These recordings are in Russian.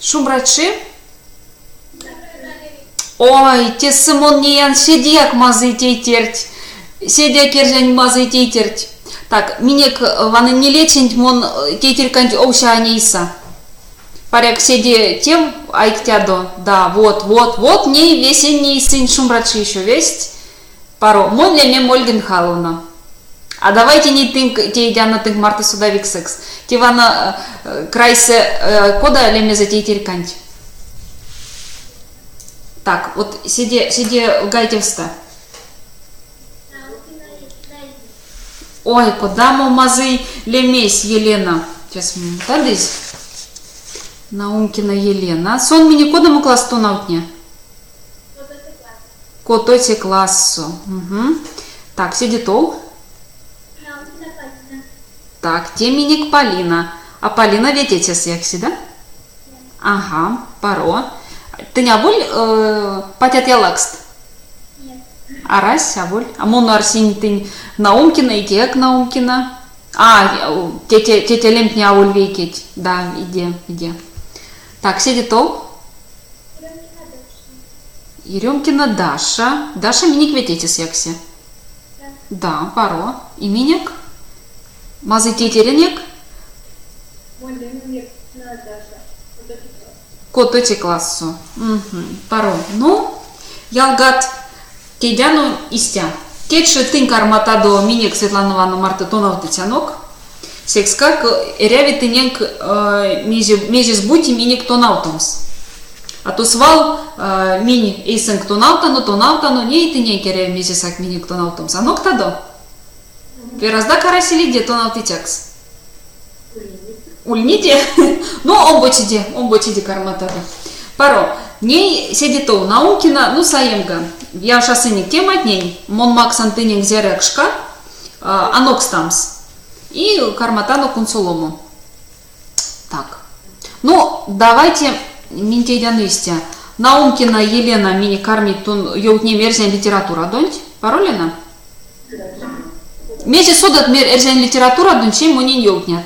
Шумрачи? Ой, те Симон неян седяк мазы тетерть. Седяк ержень мазы тетерть. Так, минек ваны не лечить мон тетерканч оуша нейса. Паряк седе тем айктядо. Да, вот, не весенний сын Шумрачи еще весть. Паро, мон леме Мольген Халуна. А давайте не тынк, те идяна тынк Марта Судовик секс. Те вана крайсе кода леме за тетерканч. Так, вот сиди гайтевста. Ой, куда мы мазы лемесь, Елена. Сейчас мы тадыз. Наумкина Елена. Сон мини кодом класс то наутне. Кототе классу. Угу. Так, сиди то. Так, теминик Полина. А Полина вететес якси, да? Ага, паро. Ты не абуль патят ялакст? Нет. Арась, абуль. А мону арсини ты Наумкина и тек Наумкина. А, тетя лемпни абуль вейкеть. Да, иди. Так, сиди то. Еремкина Даша. Даша миник вететес якси. Да, паро. Именек. Мазы тетеренек. Кототе классу. Угу. Паро. Ну, ялгат кедяну истя. Кетши тын карматадо минек Светлановану Марта Тоновты тянок. Секскак эряви тынек межес бути минек Тонаутомс. А то свал мини эйсен тонаутану не тынек эряви межесак минек Тонаутомс. А ноктадо? Веразда карасили где Тонаутитякс. Ульните? Ну, омбочиде карматада. Паро. Ней седито Наумкина, ну саемга. Я шасыник темат ней. Мон максан тынек зерекшка. Анокстамс. И карматану кунсолому. Так. Ну, давайте минтейдяныстя. Наумкина Елена мини кармит тун йоутне мерзен литература донть. Паролена? Меже судат мерзен литература донть, чем монин йоутнят.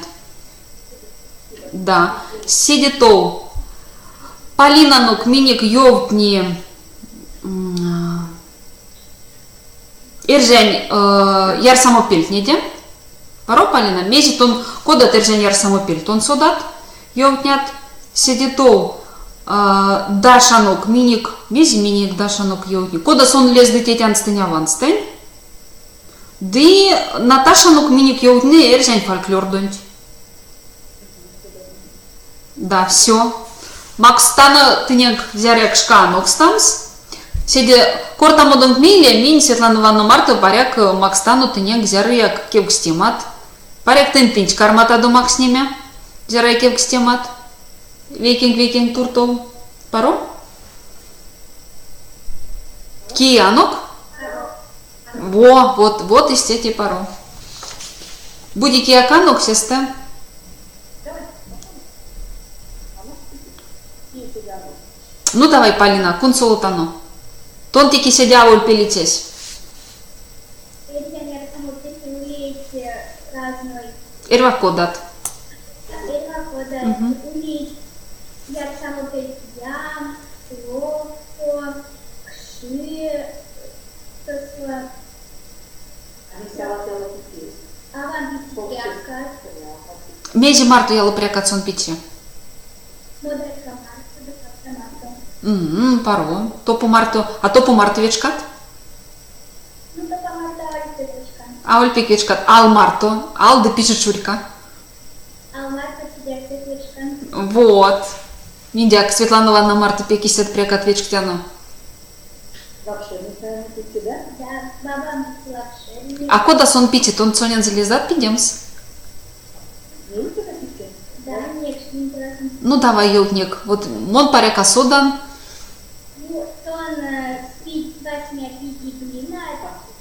Да. Седито. Полина нук миник йовтни. Эржень яр самопельт неде. Паро Полина. Межи тон кодат эржень яр самопельт. Он судат йовтнят. Седито. Даша нук миник. Межи миник Даша нук йовтни. Кода сон лез дететян стыня ванстен. Ды Наташа нук миник йовтни эржень фольклор донть. Да, все. Макстана тынек зяряк шка нокстамс. Седе корта модом миле мин Светлановану Марту паряк Макстану тынек зяряк кевкстемат. Паряк тынтынч карматаду Макснеме. Зяряк кевкстемат. Векинг туртол. Паро? Киянок? Вот истети паро. Буди кияканок сесте. Ну давай, Полина, кунсолотано. Тонтики сидя уль пелитесь. Эрва кодат. Межи Марту я лупряка цон пичи. Паро. Топу Марту. А топу Марту вечкат? Ну, топу Марту альпик. А альпик вечкат. Ал Марту. Ал да пишет шурика. Ал Марту сидят вечкат. Вот. Ниндяк Светлановна Марта пекисет прекат вечктяну. Вообще не знаю, ты да? Да, баба вообще. А кода сон пичет, он сонен залезат пидемс? Да, нет, не интересно. Ну давай, елтник. Вот мон паряка содан. Ну, он спит 8 пяти блина.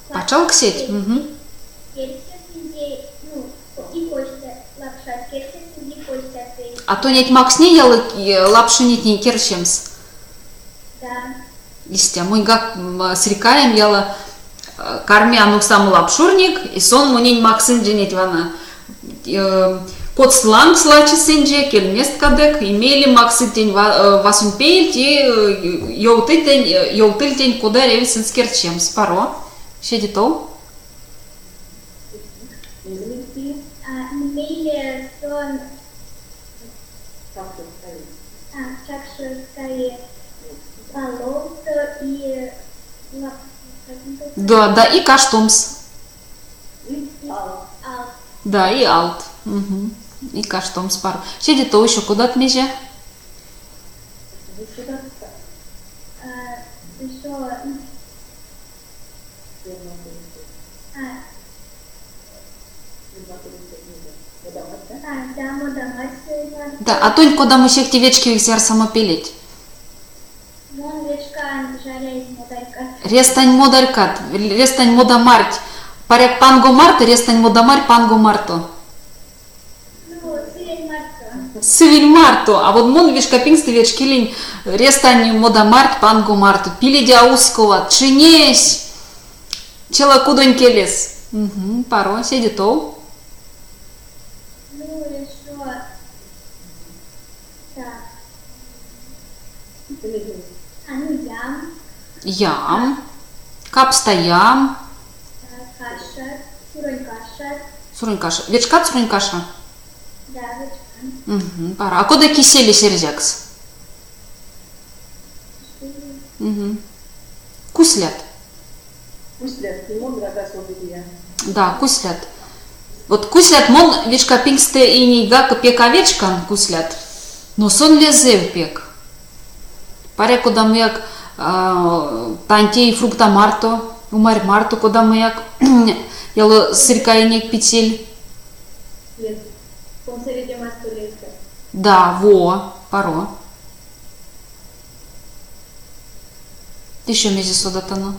Пачал ксеть. Угу. И хочется лапша, керсис и хочется. А то нет максне я лапшу нет не керчемс. Да. Истя, мой гак с рекаем яла кормя ну сам лапшурник, и сон мунень максын дженет вана. Подсланг слачи сенже, келмест кадек, имели максы тень васун пейль, и йолтыль тень куда ревисен скерчем. Спаро. Щедитов. Измените. Имели сон Как это ставить? чакшевское болото и Да, да, и каштомс. И ал. Да, и алт. Угу. И каштомс пару. Щедитов еще куда-то меже. Вы сюда так. еще да, модамать Да, а тонь, куда мы всех девечки их самопилить. вон вечка жаря из модалька. Рестань модаркат, рестань модамарть. Паряк панго марта, рестань модамарь панго марто. Ну, сырень марка. Сывель марту, а вот мон вишка пингсты вечки линь, рестань модамарть панго марту. Пили дяускова, чинесь. Чела кудонь келес. Угу, паро, седитов. Ну, еще так. Ну, ям, Капстаям, каша, сурой каша, сурынкаша. Вечка сурынкаша. да, вечка. Угу, пара. А куда кисели серзякс? Угу. Куслят. Пусть лет, ему дорога свободия. Да, куслят. Вот куслят мон вечка пингсте и нига пек овечкан куслят. Но сон лезев пек. Паря куда мы як танте и фрукта марто, умарь марто, куда мы як яло сыркайник петель. Консервите мастулейка. Да, во, паро. Еще мези содатано.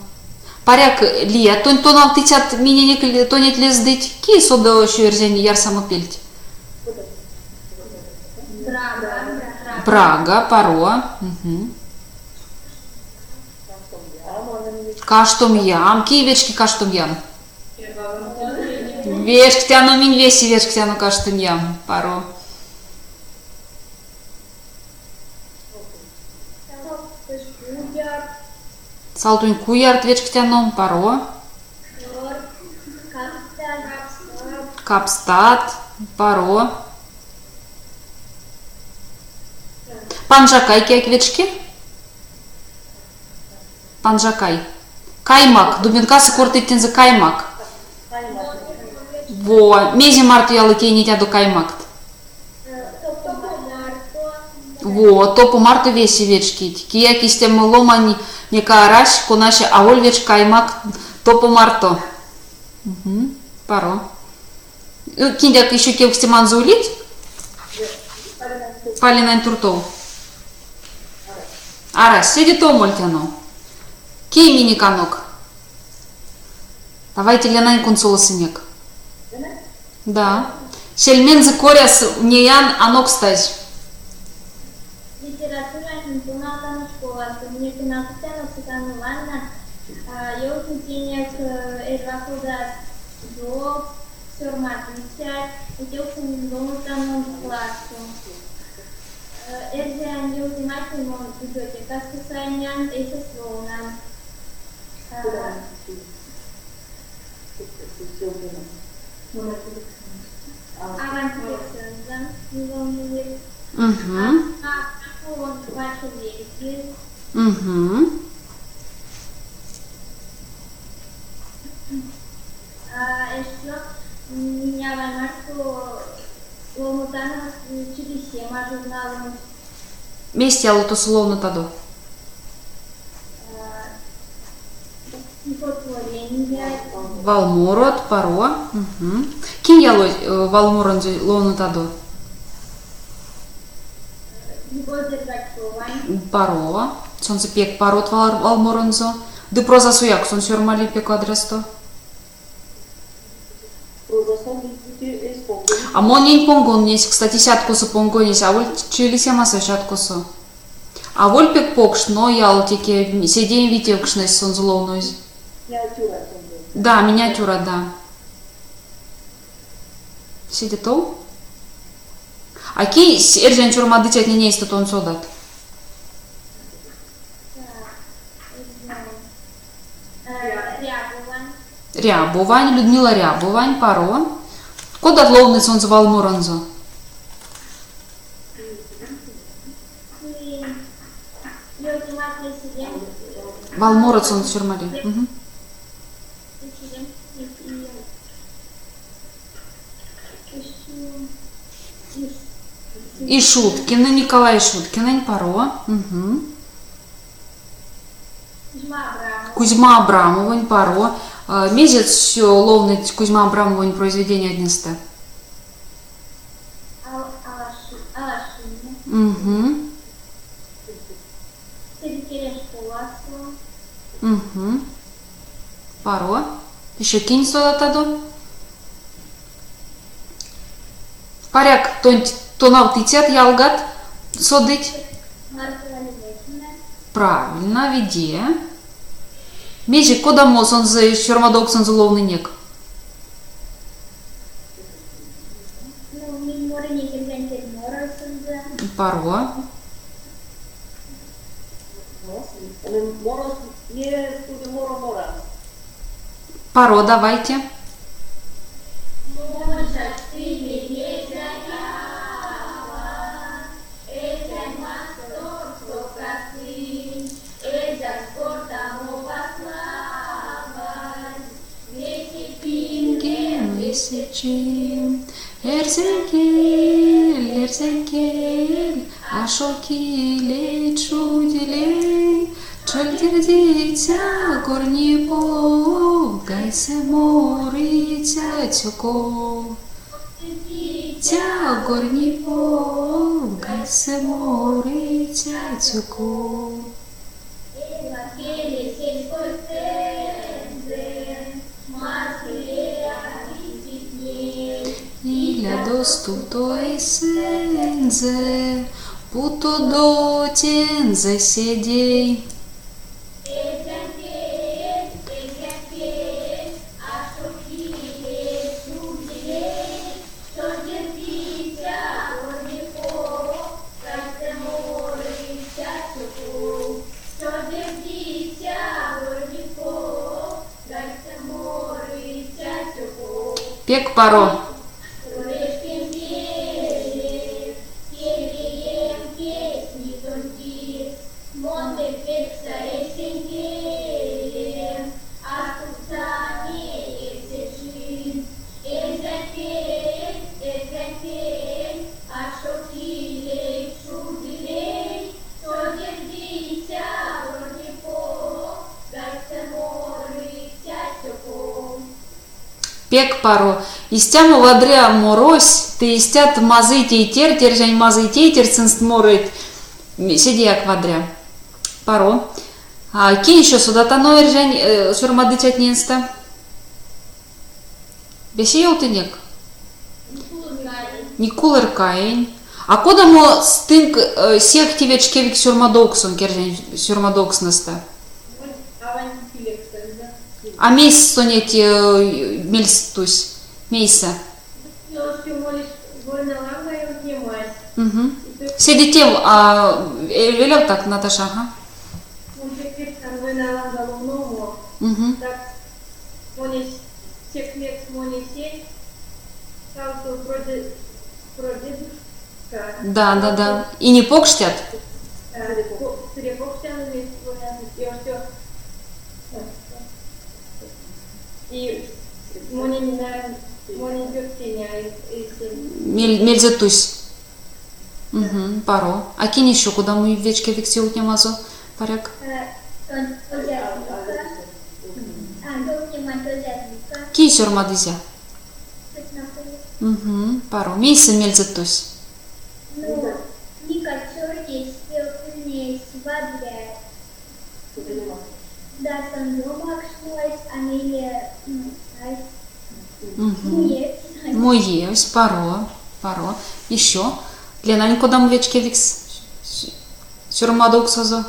Паряк лия, тонав тычат меня не тонет лездыть. Ки сода еще ерзень яр самопельть. Брага, паро. Угу. Каштом ям, ки вечки каштом ям. Вешк тяну минь веси, вешк тяну каштом ям, паро. Салтунь куярт вечк тяном, паро. Капстат, паро. Панжакай кек вечки. Панжакай. Каймак, дубинкасы кортыттен за каймак. Во, мези марту ялыке не тяду каймак. Во, топу марту веси вечки. Кия кистем ломани не караш, конаше аоль веч каймак топу марто. Угу, паро. Киндяк еще кек стеман заулить? Палинайн туртов. Арас, сиди то мольтяно. Кей мини канок. Давайте ленайн консола сынек. Да. Шельмензы коряс неян анокстазь. Литература интонатана школа, мне финансовая суканувана, я учениек эрвакуда до сорматница, учился домутаном классу. Эрзян я внимательно идете, как сосанян и сословно. Авантюрсензан, не Угу. он ваши велики. Угу. Еще меня воймарку ломутана чудесе, журналом. Месте алото словно таду. Стихотворение. Валморот, паро. Угу. Кин яло валморонзи лону таду. Любовь Дербачева. Паро. Сонце пек парот валморонзо. Ды проза суяк, сон сюрмали пек адресто. А монень понгон есть, кстати, сяткосу понгон есть, а воль чили семаса сяткосу. А воль пек покш, но ялтике, седень витевкшнес сон зловнусь. Да, миниатюра, да. Сидит то? Аки эржен чурмадычат не есть тон содат. Рябован. Рябовань, Людмила Рябовань, паро. Кода ловный сон звал Моронзо. Валмород сон чурмали. Угу. И Шуткина, Николай Шуткина, паро. Угу. Кузьма Абрамовань, паро. Месяц все ловный Кузьма Абрамовань произведение однесте. Угу. Угу. Паро. Еще кинь сюда таду. Паряк тонав титят ялгат содыть. Правильно, веди. Межи кода мос он за чормадок сон ловный нек. Паро. Паро, давайте. Эрзекель, эрзекель, ашокилей, чудилей, чальдердитя, горнипо, гайсе моритя, тюко. Тя, горнипо, гайсе моритя, тюко. Ila dostuto esenze, puto dotenze sedei. Пек паро. Пек паро. Истямо вадря морось, ты истят мазы тейтер, тержань мазы тейтер, цинст морит. Сиди як вадря. Паро. А ки еще сюда тано эржань чурмадычат ненста? Бесеял ты нек? Никулер каень. А кода мо стынк сех тивечкевик сюрмадоксон, кержань сюрмадокснаста? А мейс сонети мельстусь, мейса. Угу. Седите, велел так, Наташа, ага. Угу. Да, да, да. И не покштят? И Мельзетусь. Угу, паро. А кинь еще, куда мы вечке фиксируют немазу, паряк? Ки сюрмадызя? Угу, паро. Мейса мельзетусь. Да, сандромак шлось, Амелия, Моевсь, паро, паро. Еще. Лена, куда мы вечке фикс? Сюрмадоксозо.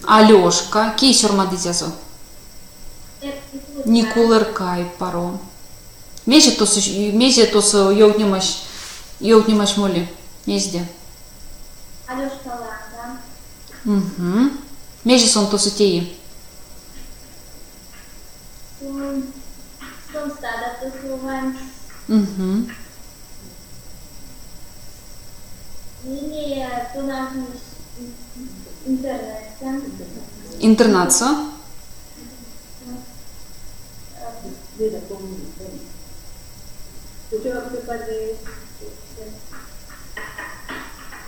Алешка, ки сюрмадизязо. Никулыркай паро. Меже тос йоутнемаш моли. Мезде. Алешка Ланда. Угу. Меже сон тос теи. Сон стада тусуван. Угу. Или тунахнус интернета. Интернацо. Вида помню. Учора припаде.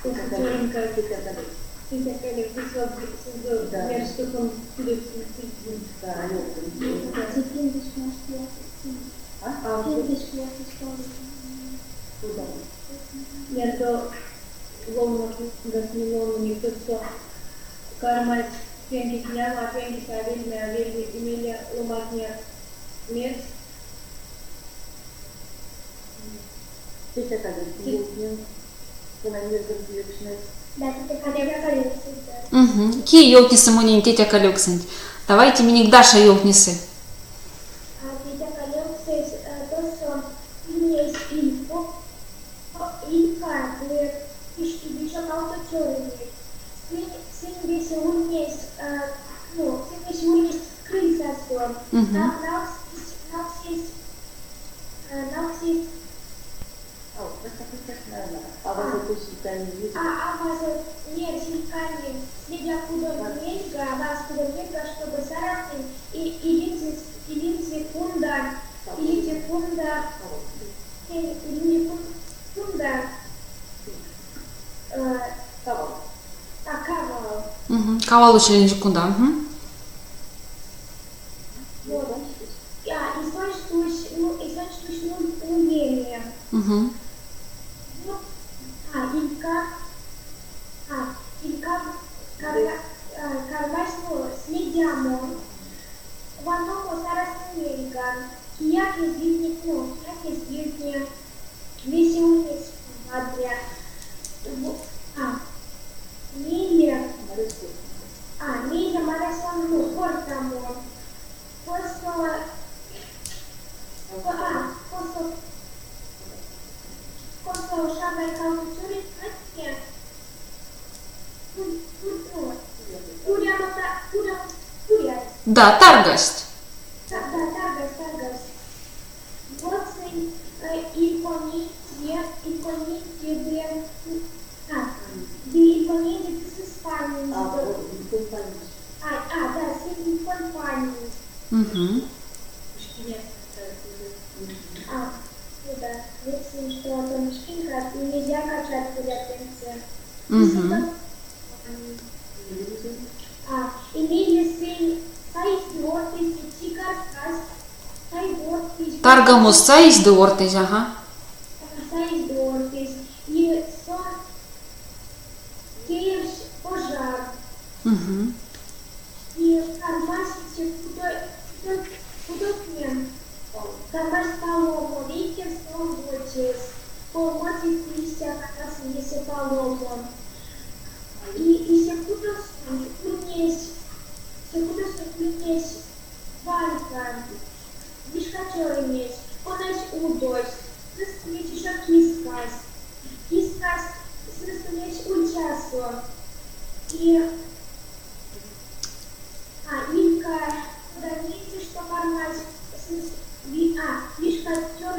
Учоренька тетя Кали пришла я что он будет да, я до ломно гасмилону никто что карма пенки сняла, пенки савельная, имели ломатня мец. Тетя Кали, она не разрешена. Да, тетя Кали. Угу. Ки йоутнисы монин тетя Калюксент. Давайте миник Даша йоутнисы. Тетя Кали, то, что есть инфо, инфа, и еще кого-то черный. Сын весь есть, ну, сын весь есть крыса сон. Нас есть, А вас это не видно? а вас нет, силиками, следя куда мельга, вас куда мельга, чтобы сарапин, или секунда, кого? Угу. Кавалу секунда. Угу. Вот. Источник умения. Угу. Кармашну следямо. Ваному зараз мельга. Як известне, веселость Адрия. Миля марасон портамо. Просто шабай каучури катке. Куря. Да, таргость. Да, таргас. Вот икони с Испанией. Да, с компанией. Угу. Да, если что, то мешкинка, нельзя качать полотенце. Угу. Имели сын, сайдортис, чикаркас, сайдортис. Таргамус саис дуортез, ага. Сайдортис. И сон, керш, пожар. Угу. И кармасице, худотмен. Кармаш полому, видите, сон дочес. Полмоти листья, как раз если полому. И секунду есть ванька, вишкачор есть, понась удось, смысл еще кискас, смысл есть учасо. И Илька, куда видите, что формать, вишкачор,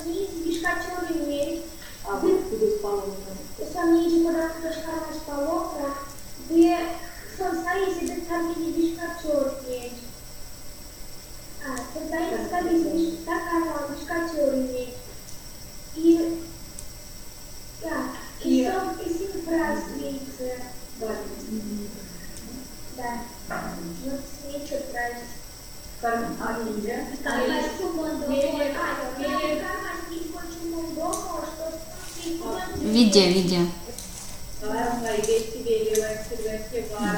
вишкачор имеет. Вот куда спала. Сомнение, куда формать полока, где создается детальный вишкачор есть. Создается такая вишкачор есть. И сын празднуется. Да. Вот смеется праздник. Карманья. Виде.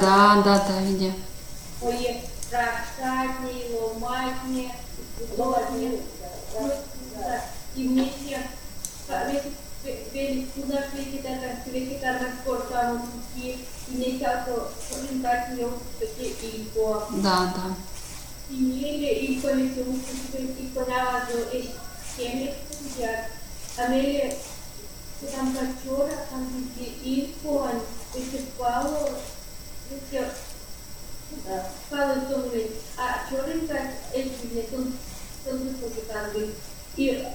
Да, виде. Ой, прокатни, ломатни, и вместе Куда шли ветеринарный спорт, там и не часто orientać ją i po Да, да. и полицию и поняла, что есть семьи, Амелия там качора, там и по эти пало, эти пало томле, а чоренька эти не тон там и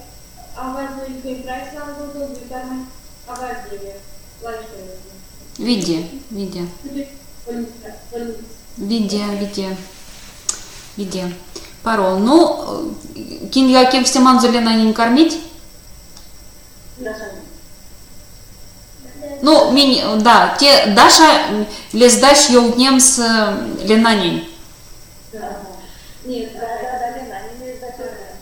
авария не прайсла, но там авария, лайфстайл. Виде, виде. Виде. Паро. Ну, кинья кем все манзулина не кормить? Ну, да, те Даша лездаш елднем с ленанин. Нет,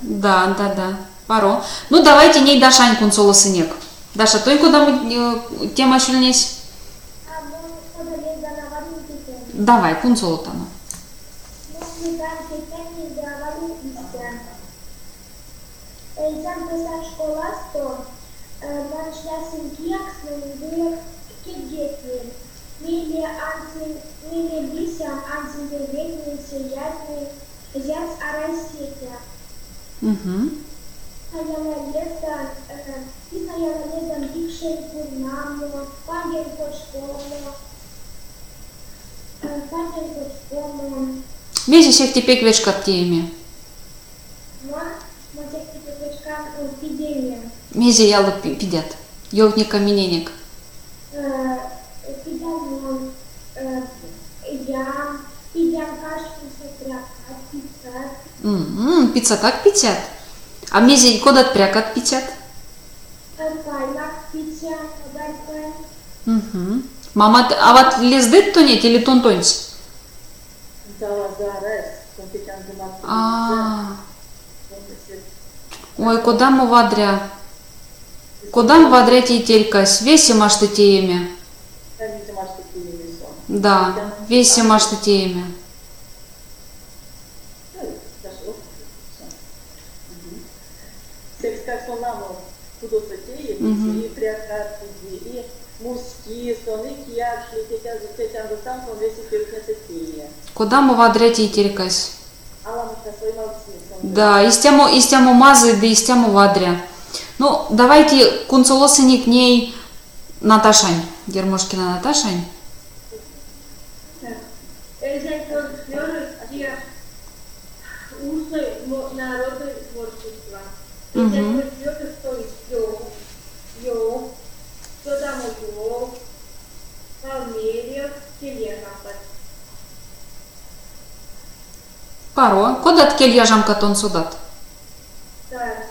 Да. Паро. Ну, давайте ней Дашань кунсоло сынек. Даша, той куда мы тема шульнесь? Давай, кунсоло там. Сам писав школа, то начала синкіакс на кидгетні. Мілі бісям антинтервентні сіятні зяц арайсітя. Я налезам дикшенку мамо, пангенко школу. Весь всех тепек вечка теме. Мези ялу пидят. Ёвник камененек. Пицца так пятят. А мези куда прякат пятят? Мама, а вот лездет то нет или тонтонсь? Ой, куда мы вадря? Куда мы вадря тетелькась? Весе маш ты теме. Да, весе маш ты теме. И прякат, и муски, соны, киякшли, тетян сам, он весь и Куда мы вадря тетелькась? Да. Да, истему мазы, да истему вадря. Ну, давайте кунцолосыни к ней Наташань. Гермошкина Наташань. Народное творчество. Кто там Палмерия, Телеграф. Паро. Куда ткель яжам катон судат? Так.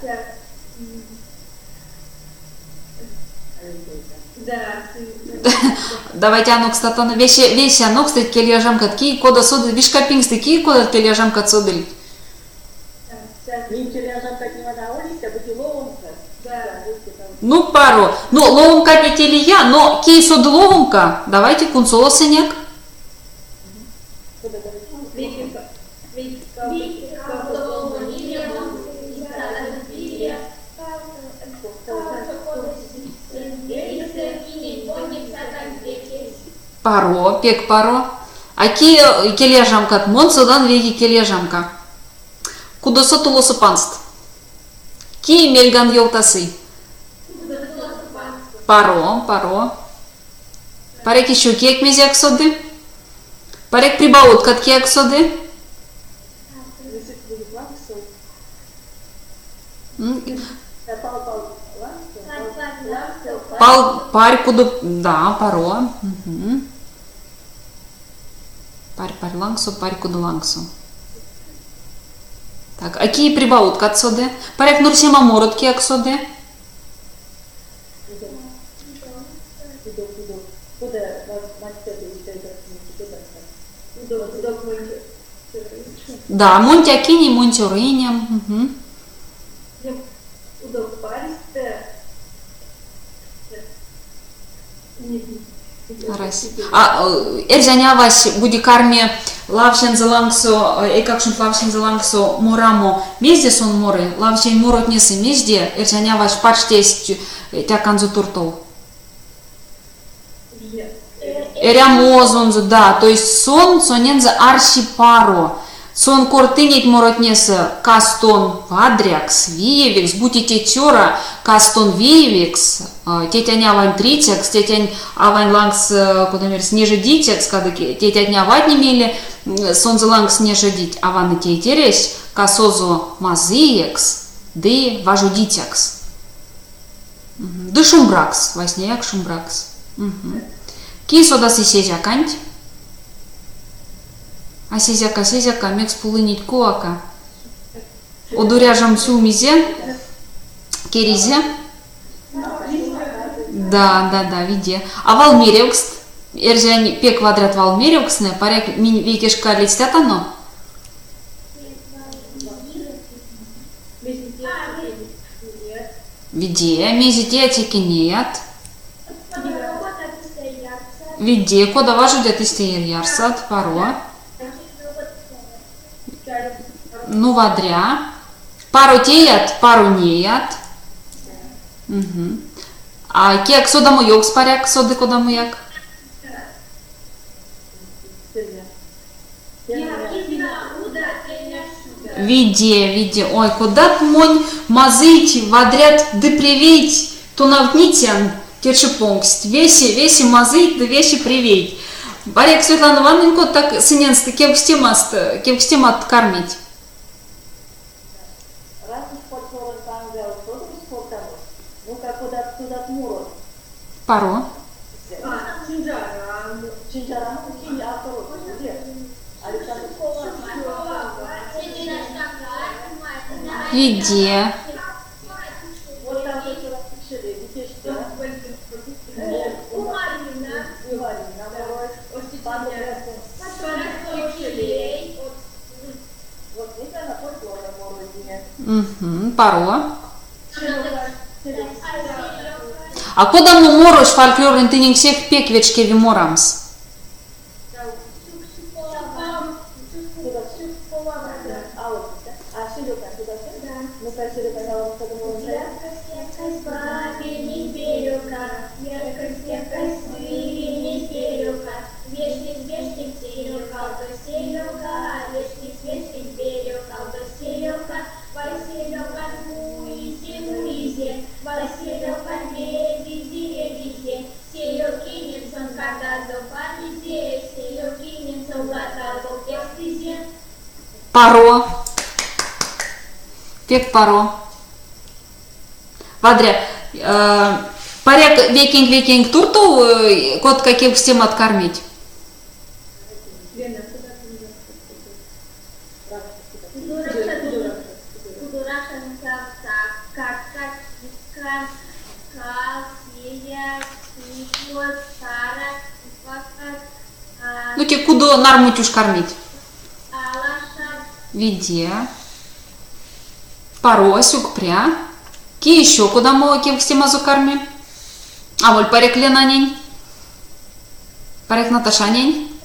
Да. Давайте анок статана. Весь анок стоит кель яжам катки. Кода суды. Вишка пинг стыки. Кода кель яжам кат судыль. Ну, паро. Ну, ловумка не телия, но кей суд ловумка. Давайте кунсоло сынек. Паро, пек паро. А ки кележамка, мон судан веги кележамка. Кудосо тулосо панст. Ки мельган йолтасы. Паро. Парек еще кек мезяк соды. Парек прибаут кат кек соды. Парь куду, да, паро. Парь лангсу, парь куду лангсу. Так, а ки прибаут кат соды. Парек нурсема морот кек соды. Да, монти акини, монти ориням. А эрзаня вас буди карме лавшен залангсо, экакшун лавшен залангсо морамо, мезде сон море, лавшен морот несы мезде, эржаняваш пачтесть тяканзу туртов. Эрямозонзу, да, то есть соненза аршипаро. Сон кортынет моротнеса кастон вадрякс, виевикс, будете чора кастон виевикс, тетяня вань тритекс, тетянь авань лангс, кудамерс, нежедитекс, когда тетяня вадни мели, сон залангс нежедить, аваны тетерес, касозо мазиекс, ды важудитекс. Ды шумбракс, воснеяк шумбракс. Кисода сисежа канть. А сезяка, мекс пулынить коака. Одуряжам сумизе, керизе. Да, виде. А валмеревкст, эржань пе квадрат валмеревкстне, паряк мин векешка листят оно. Виде, мезите текинеят. Виде, кода важу дят истеярсат, паро. Ну, вадря. Пару теят, пару неят. А кек содаму йог спаряк, соды кодаму як? Виде. Ой, куда монь мазыть, вадрят, да привить, то навнитян, тершипонгст. Веси мазыть, да веси привить. Баряк Светлана Ивановна, так сыненство, кем стемат кормить? Паро. Виде. Паро. А куда мы морош фольклорный ты не всех пеквечки виморамс? Паро. Пек паро. Вадря. Паряк векинг турту, кот каких всем откормить. Ну тебе куда нармутюш кормить? Виде. Паросюк пря. Ки еще куда мы кем стемазу карми? А воль парек Лена нень? Парек Наташа нень?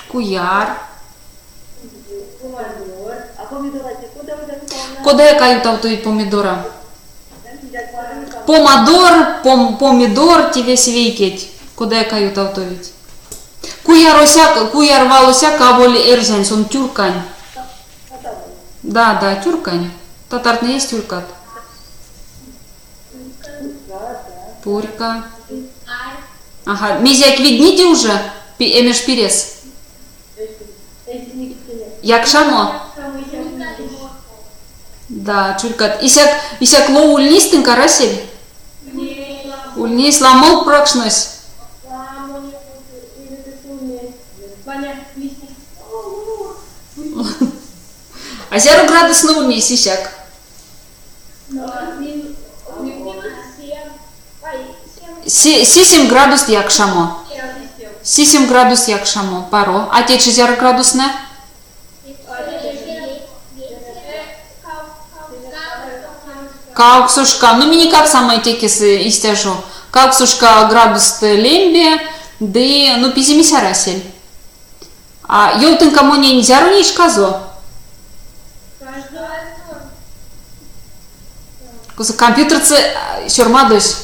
Куяр. Куда я каю-то помидора? Помидор тебе свейкеть. Куда я каю тавтовить? Куяр валосяк, а воли эрзань, сон тюркань. Да, тюркань. Татарный есть тюркат. Пурка. Ага, мизяк видните уже? Эмеш пирес. Якшамо? Да, чуркат. Исяк лоу ульнистын карасель? Ульнис ламол прокшнось. А 0 градус на ульнис исяк? Сисим градус якшамо. Сисим градус якшамо. Паро. А те 0 градусне? Кауксушка, ну мне как самое текис истяжу. Кауксушка градус лембе, да ну пизимися расель. А йоутын кому не нельзя руниш казо. Кузы компьютерцы сюрмадусь.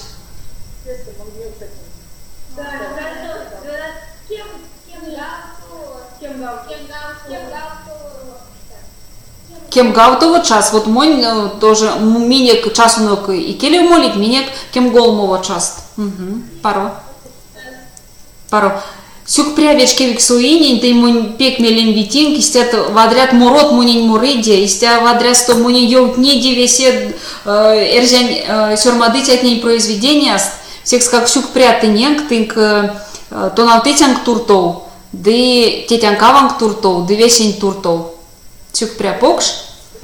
Кем гавтово час, вот мой тоже минек часунок и келев молик, минек кем голмово час. Паро. Паро. Сюк прявечки виксуинин, ты мун пек мелен витин, кистят вадрят мурот мунин мурыде, истя вадрят сто мунин йоут не дивесед эрзянь сюрмадыть от ней произведения, всех как сюк прятыненк, тынк тоналтытянк туртоу, ды тетянкаванк туртоу, ды весень туртоу. Сюк пряпокш.